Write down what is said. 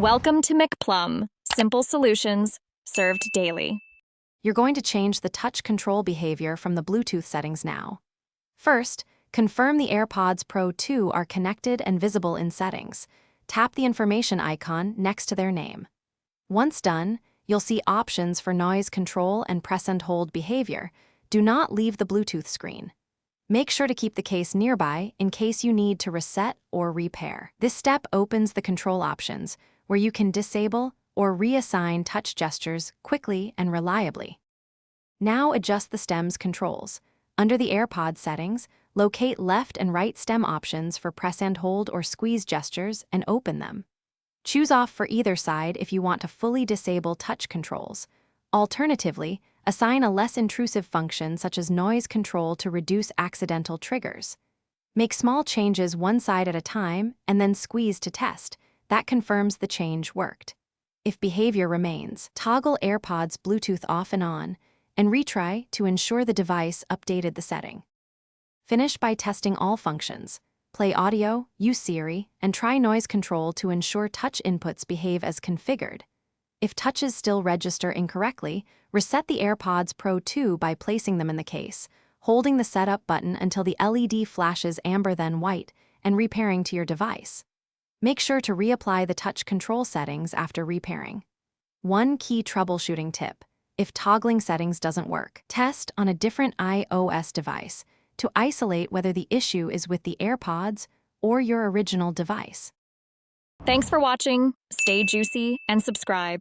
Welcome to McPlum, simple solutions served daily. You're going to change the touch control behavior from the Bluetooth settings now. First, confirm the AirPods Pro 2 are connected and visible in settings. Tap the information icon next to their name. Once done, you'll see options for noise control and press and hold behavior. Do not leave the Bluetooth screen. Make sure to keep the case nearby in case you need to reset or repair. This step opens the control options, where you can disable or reassign touch gestures quickly and reliably. Now adjust the stem's controls. Under the AirPods settings, locate left and right stem options for press and hold or squeeze gestures and open them. Choose off for either side if you want to fully disable touch controls. Alternatively, assign a less intrusive function such as noise control to reduce accidental triggers. Make small changes one side at a time and then squeeze to test. That confirms the change worked. If behavior remains, toggle AirPods Bluetooth off and on, and retry to ensure the device updated the setting. Finish by testing all functions. Play audio, use Siri, and try noise control to ensure touch inputs behave as configured. If touches still register incorrectly, reset the AirPods Pro 2 by placing them in the case, holding the setup button until the LED flashes amber then white, and repairing to your device. Make sure to reapply the touch control settings after repairing. One key troubleshooting tip: if toggling settings doesn't work, test on a different iOS device to isolate whether the issue is with the AirPods or your original device. Thanks for watching. Stay juicy and subscribe.